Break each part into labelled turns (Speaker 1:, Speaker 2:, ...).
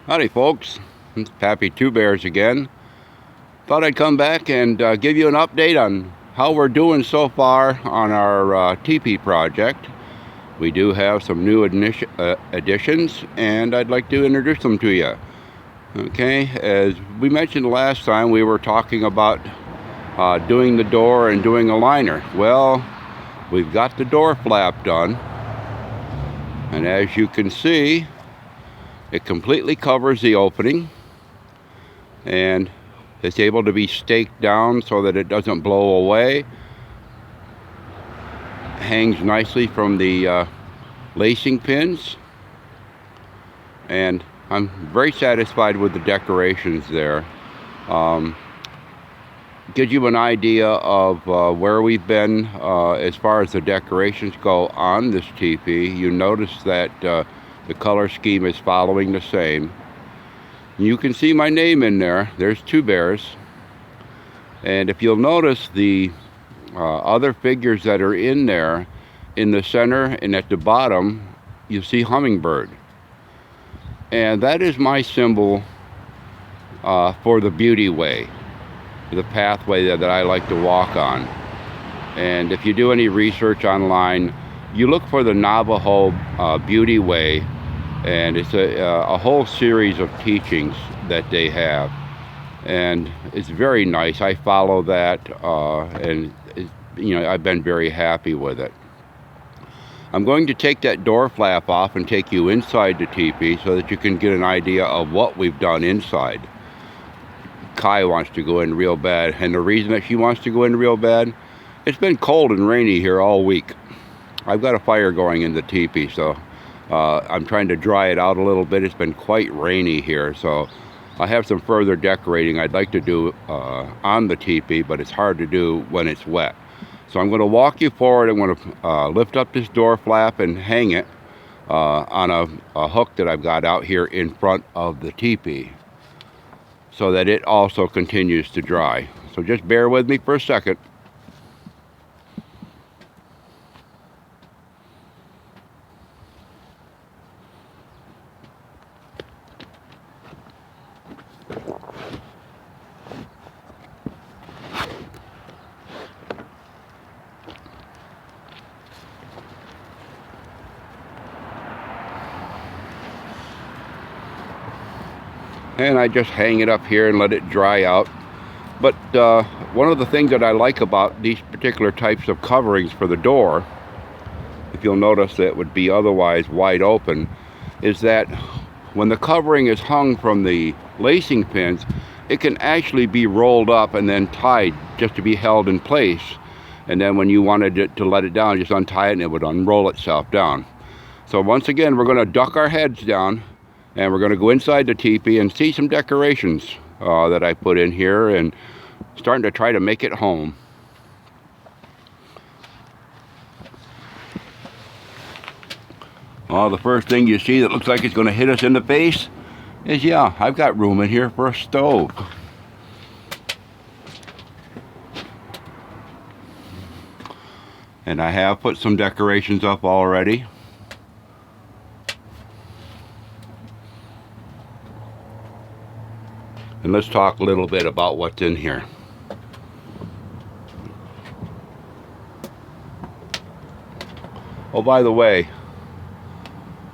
Speaker 1: Howdy folks, it's Pappy Two Bears again. Thought I'd come back and give you an update on how we're doing so far on our teepee project. We do have some new additions and I'd like to introduce them to you. Okay, as we mentioned last time, we were talking about doing the door and doing a liner. Well, we've got the door flap done, and as you can see, it completely covers the opening and it's able to be staked down so that it doesn't blow away. Hangs nicely from the lacing pins, and I'm very satisfied with the decorations there. Gives you an idea of where we've been as far as the decorations go on this teepee. You notice that the color scheme is following the same. You can see my name in there. There's Two Bears. And if you'll notice, the other figures that are in there, in the center and at the bottom, you see Hummingbird. And that is my symbol for the Beauty Way, the pathway that I like to walk on. And if you do any research online, you look for the Navajo Beauty Way, and it's a whole series of teachings that they have, and it's very nice. I follow that, and I've been very happy with it. I'm going to take that door flap off and take you inside the teepee so that you can get an idea of what we've done inside. Kai wants to go in real bad, and the reason that she wants to go in real bad, it's been cold and rainy here all week. I've got a fire going in the teepee, so I'm trying to dry it out a little bit. It's been quite rainy here, so I have some further decorating I'd like to do on the teepee, but it's hard to do when it's wet. So I'm going to walk you forward. I'm going to lift up this door flap and hang it on a hook that I've got out here in front of the teepee so that it also continues to dry. So just bear with me for a second. And I just hang it up here and let it dry out. But one of the things that I like about these particular types of coverings for the door, if you'll notice that it would be otherwise wide open, is that when the covering is hung from the lacing pins, it can actually be rolled up and then tied just to be held in place. And then when you wanted it to let it down, just untie it and it would unroll itself down. So once again, we're going to duck our heads down, and we're going to go inside the teepee and see some decorations that I put in here, and starting to try to make it home. Well, the first thing you see that looks like it's going to hit us in the face is, yeah, I've got room in here for a stove. And I have put some decorations up already. And let's talk a little bit about what's in here. Oh, by the way,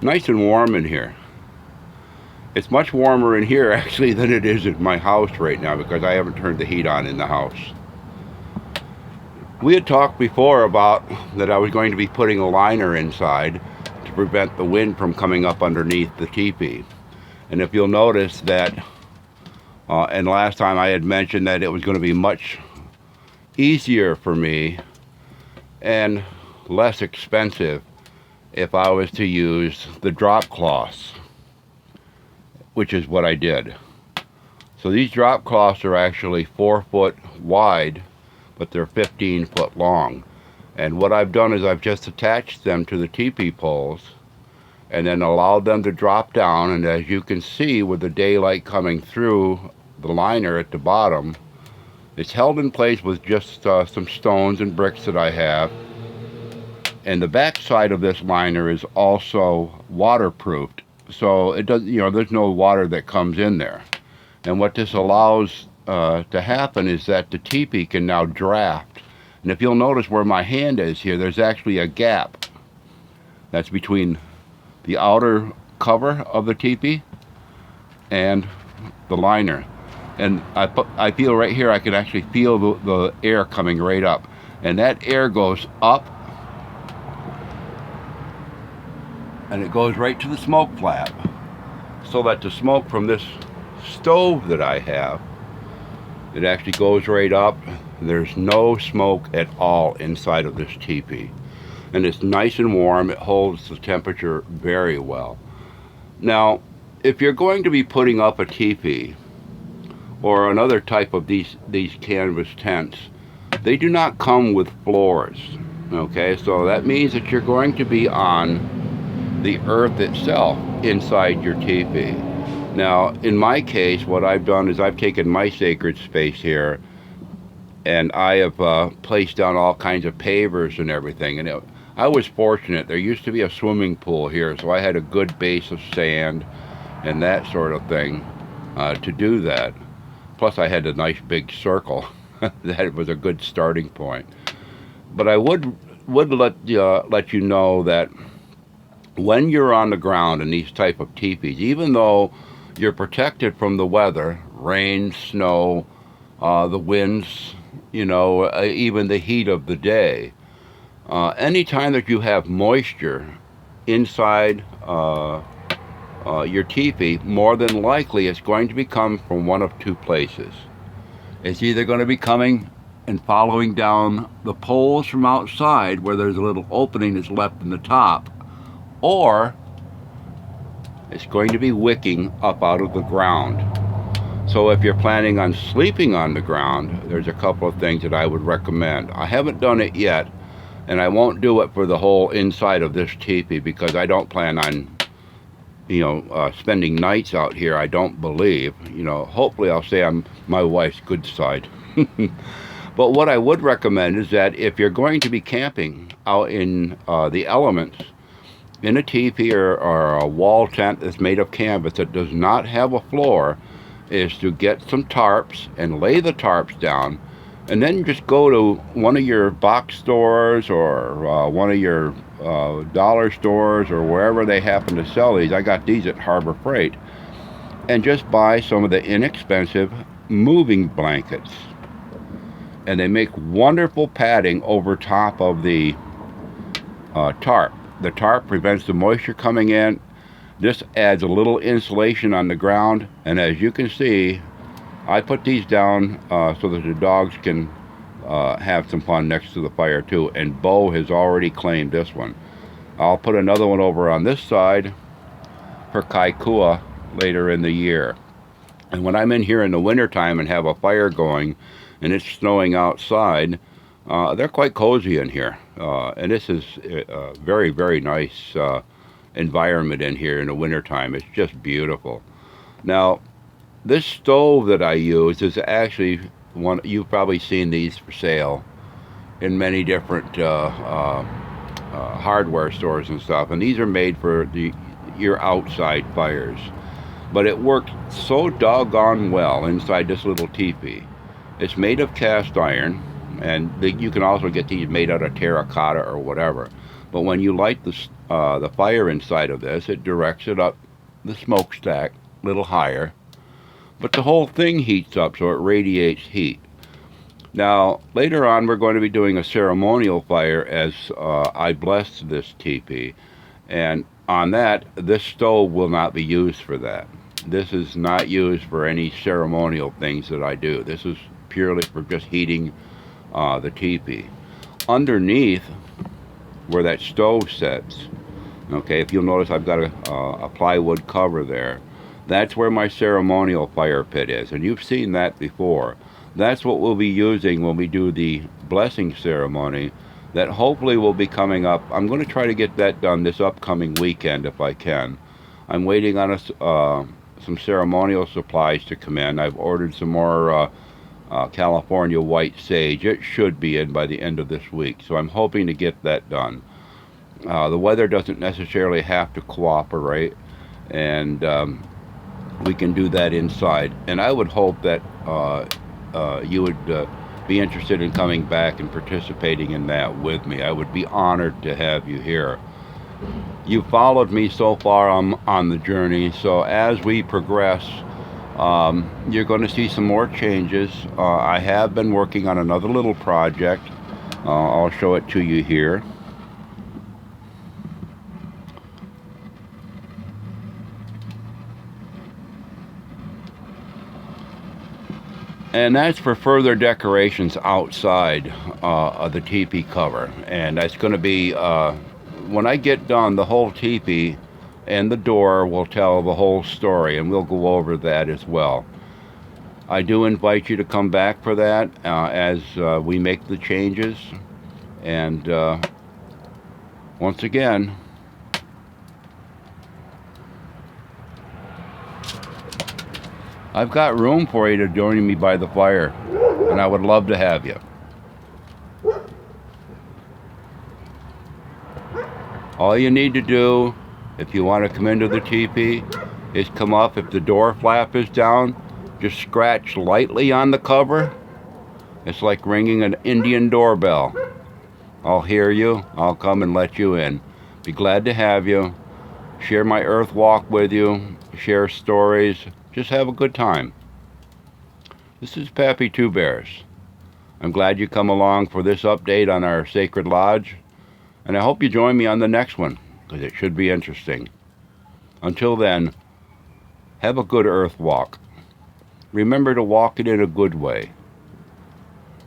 Speaker 1: nice and warm in here. It's much warmer in here actually than it is in my house right now, because I haven't turned the heat on in the house. We had talked before about that I was going to be putting a liner inside to prevent the wind from coming up underneath the teepee. And if you'll notice that, and last time I had mentioned that it was going to be much easier for me and less expensive if I was to use the drop cloths, which is what I did. So these drop cloths are actually 4 foot wide, but they're 15 foot long. And what I've done is I've just attached them to the teepee poles and then allowed them to drop down. And as you can see, with the daylight coming through the liner at the bottom, it's held in place with just some stones and bricks that I have. And the back side of this liner is also waterproofed So it does, there's no water that comes in there. And what this allows to happen is that the teepee can now draft. And if you'll notice where my hand is here, there's actually a gap that's between the outer cover of the teepee and the liner. And I feel right here, I can actually feel the air coming right up. And that air goes up and it goes right to the smoke flap, so that the smoke from this stove that I have, it actually goes right up. There's no smoke at all inside of this teepee. And it's nice and warm. It holds the temperature very well. Now, if you're going to be putting up a teepee or another type of these canvas tents, they do not come with floors. Okay, so that means that you're going to be on the earth itself inside your teepee. Now, in my case, what I've done is I've taken my sacred space here and I have placed down all kinds of pavers and everything. And I was fortunate. There used to be a swimming pool here, so I had a good base of sand and that sort of thing to do that. Plus, I had a nice big circle. That was a good starting point. But I would let you know that when you're on the ground in these type of teepees, even though you're protected from the weather, rain, snow, the winds, even the heat of the day, anytime that you have moisture inside your teepee, more than likely it's going to be coming from one of two places. It's either going to be coming and following down the poles from outside where there's a little opening that's left in the top, or it's going to be wicking up out of the ground. So if you're planning on sleeping on the ground, there's a couple of things that I would recommend. I haven't done it yet, and I won't do it for the whole inside of this teepee because I don't plan on spending nights out here. I don't believe. Hopefully I'll stay on my wife's good side. But what I would recommend is that if you're going to be camping out in the elements, in a teepee or a wall tent that's made of canvas that does not have a floor, is to get some tarps and lay the tarps down, and then just go to one of your box stores or one of your dollar stores or wherever they happen to sell these. I got these at Harbor Freight. And just buy some of the inexpensive moving blankets. And they make wonderful padding over top of the tarp. The tarp prevents the moisture coming in. This adds a little insulation on the ground. And as you can see, I put these down so that the dogs can have some fun next to the fire too. And Bo has already claimed this one. I'll put another one over on this side for Kaikua later in the year. And when I'm in here in the wintertime and have a fire going and it's snowing outside, they're quite cozy in here. And this is a very, very nice environment in here in the wintertime. It's just beautiful. Now, this stove that I use is actually one, you've probably seen these for sale in many different hardware stores and stuff. And these are made for your outside fires. But it worked so doggone well inside this little teepee. It's made of cast iron, and you can also get these made out of terracotta or whatever. But when you light the fire inside of this, it directs it up the smokestack a little higher. But the whole thing heats up, so it radiates heat. Now, later on, we're going to be doing a ceremonial fire as I bless this teepee. And on that, this stove will not be used for that. This is not used for any ceremonial things that I do. This is purely for just heating the teepee. Underneath, where that stove sits, okay, if you'll notice I've got a plywood cover there. That's where my ceremonial fire pit is, and you've seen that before. That's what we'll be using when we do the blessing ceremony that hopefully will be coming up. I'm going to try to get that done this upcoming weekend if I can. I'm waiting on some ceremonial supplies to come in. I've ordered some more California white sage. It should be in by the end of this week, so I'm hoping to get that done. The weather doesn't necessarily have to cooperate, and we can do that inside. And I would hope that you would be interested in coming back and participating in that with me. I would be honored to have you here. You followed me so far on the journey, so as we progress, you're going to see some more changes. I have been working on another little project. I'll show it to you here. And that's for further decorations outside of the teepee cover. And that's going to be, when I get done, the whole teepee and the door will tell the whole story, and we'll go over that as well. I do invite you to come back for that as we make the changes. And once again, I've got room for you to join me by the fire, and I would love to have you. All you need to do, if you want to come into the teepee, is come up. If the door flap is down, just scratch lightly on the cover. It's like ringing an Indian doorbell. I'll hear you. I'll come and let you in. Be glad to have you. Share my earth walk with you. Share stories. Just have a good time. This is Pappy Two Bears. I'm glad you come along for this update on our Sacred Lodge, and I hope you join me on the next one, because it should be interesting. Until then, have a good earth walk. Remember to walk it in a good way.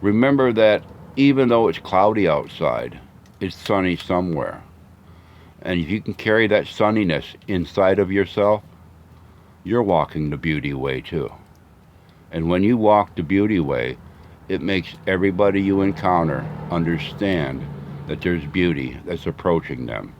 Speaker 1: Remember that even though it's cloudy outside, it's sunny somewhere. And if you can carry that sunniness inside of yourself, you're walking the beauty way too. And when you walk the beauty way, it makes everybody you encounter understand that there's beauty that's approaching them.